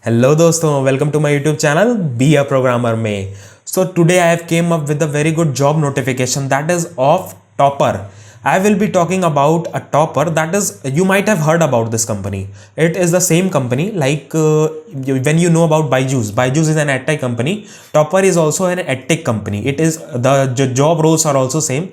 Hello दोस्तों, welcome to my YouTube channel Be a Programmer में. So today I have came up with a very good job notification that is of Topper. I will be talking about a Topper that is you might have heard about this company. It is the same company like when you know about Byju's. Byju's is an edtech company. Topper is also an edtech company. It is the job roles are also same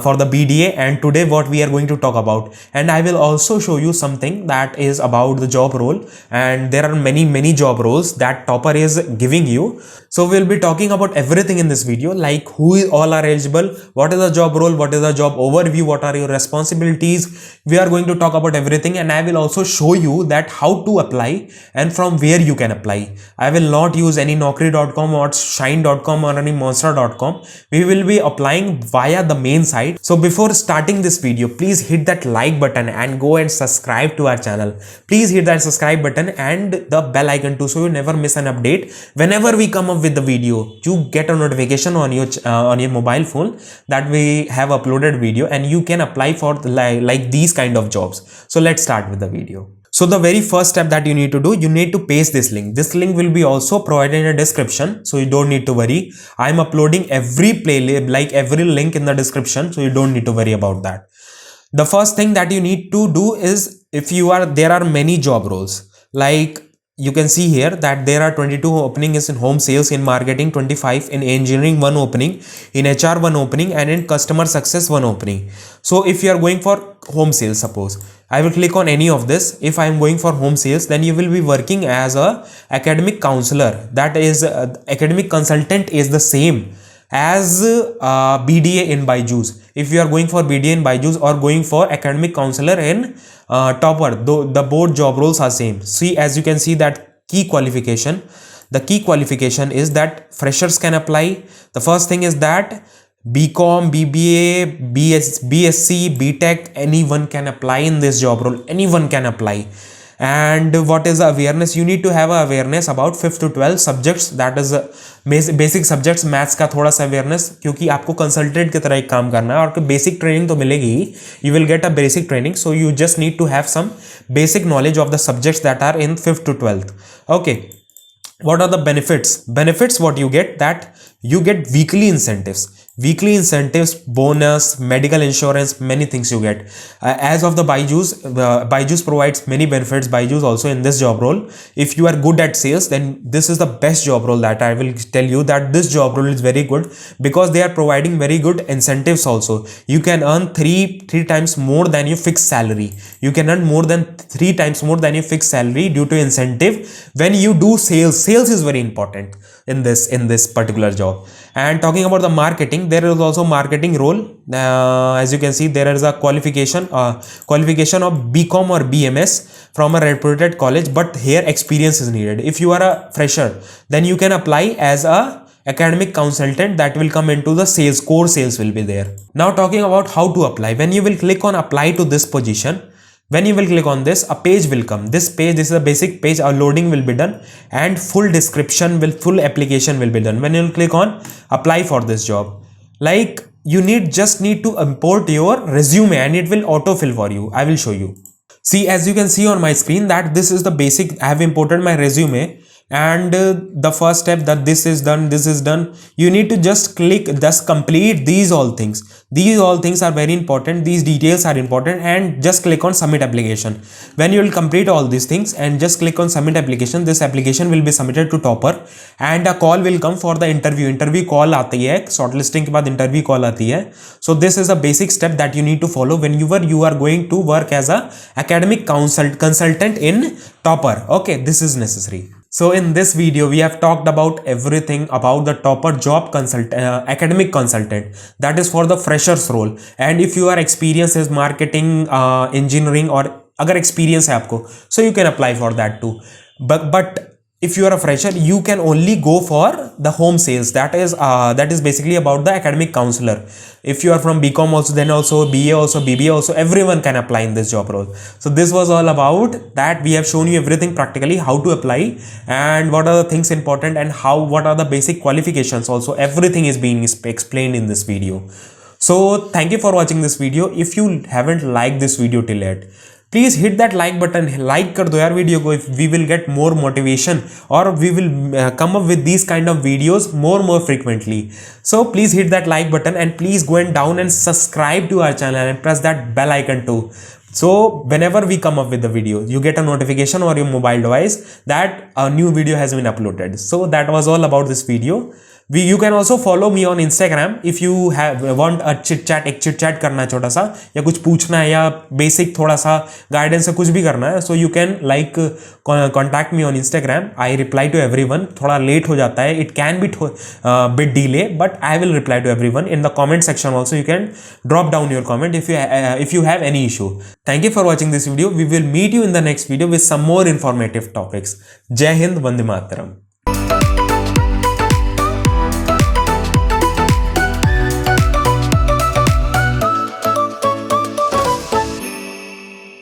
for the BDA, and today what we are going to talk about, and I will also show you something that is about the job role, and there are many job roles that Topper is giving you. So we'll be talking about everything in this video, like who all are eligible, what is the job role, what is the job overview, what are your responsibilities. We are going to talk about everything, and I will also show you that how to apply and from where you can apply. I will not use any Naukri.com or Shine.com or any Monster.com. We will be applying via the main site. So before starting this video, please hit that like button and go and subscribe to our channel. Please hit that subscribe button and the bell icon too, so you never miss an update. Whenever we come up with the video, you get a notification on your mobile phone that we have uploaded video, and you can apply for like these kind of jobs. So let's start with the video. So the very first step that you need to do, you need to paste this link. This link will be also provided in a description, so you don't need to worry. I'm uploading every playlist, like every link in the description, so you don't need to worry about that. The first thing that you need to do is, there are many job roles. Like you can see here that there are 22 openings in home sales, in marketing 25, in engineering 1 opening, in HR 1 opening, and in customer success 1 opening. So if you are going for home sales, suppose I will click on any of this. If I am going for home sales, then you will be working as a academic counselor. That is academic consultant is the same as BDA in Byju's. If you are going for BDA in Byju's or going for academic counselor in Topper, though the both job roles are same. See, as you can see that key qualification. The key qualification is that freshers can apply. The first thing is that BCom, BBA, BSc, BTech, anyone can apply in this job role. Anyone can apply. And what is the awareness? You need to have a awareness about 5 to 12 subjects. That is basic subjects. Maths का थोड़ा सा awareness, क्योंकि आपको consultant की तरह एक काम करना है और बेसिक ट्रेनिंग तो मिलेगी ही. You will get a basic training, so you just need to have some basic knowledge of the subjects that are in 5th to 12th. Okay, what are the benefits? What you get, that you get weekly incentives, bonus, medical insurance, many things you get. As of the Byju's provides many benefits. Byju's also in this job role, if you are good at sales, then this is the best job role that I will tell you, that this job role is very good because they are providing very good incentives also. You can earn three times more than your fixed salary. You can earn more than 3 times more than your fixed salary due to incentive when you do sales. Sales is very important in this particular job. And talking about the marketing, there is also marketing role. As you can see, there is a qualification of BCom or BMS from a reputed college, but here experience is needed. If you are a fresher, then you can apply as a academic consultant. That will come into the sales, core sales will be there. Now talking about how to apply, when you will click on apply to this position, when you will click on this, a page will come. This is a basic page. A loading will be done and full application will be done. When you will click on apply for this job, like you just need to import your resume and it will autofill for you. I will show you. See, as you can see on my screen, that this is the basic. I have imported my resume, and the first step that this is done. You need to just complete these all things. These all things are very important. These details are important, and just click on submit application. When you will complete all these things and just click on submit application, this application will be submitted to Topper, and a call will come for the interview call आती है. Shortlisting के बाद interview call आती है. So this is a basic step that you need to follow whenever you are going to work as a academic consultant in Topper. Okay, this is necessary. So in this video, we have talked about everything about the Topper job academic consultant. That is for the freshers role. And if you are experienced as marketing, engineering, or agar experience hai aapko, so you can apply for that too. But if you are a fresher, you can only go for the home sales. That is basically about the academic counselor. If you are from BCom also, then also BA also, BBA also, everyone can apply in this job role. So this was all about that. We have shown you everything practically, how to apply and what are the things important, and what are the basic qualifications also. Everything is being explained in this video. So thank you for watching this video. If you haven't liked this video till yet, please hit that like button, like कर दो यार video को, we will get more motivation और we will come up with these kind of videos more frequently. So please hit that like button and please go and down and subscribe to our channel and press that bell icon too. So whenever we come up with the video, you get a notification on your mobile device that a new video has been uploaded. So that was all about this video. You can also follow me on Instagram if you want a chit chat, एक chit chat करना है छोटा सा, या कुछ पूछना है या बेसिक थोड़ा सा गाइडेंस से कुछ भी करना है. So you can contact me on Instagram. I reply to everyone. थोड़ा लेट हो जाता है, it can be bit delay, but I will reply to everyone. In the comment section also you can drop down your comment if you have any issue. Thank you for watching this video. We will meet you in the next video with some more informative topics. Jai Hind, Vande Mataram.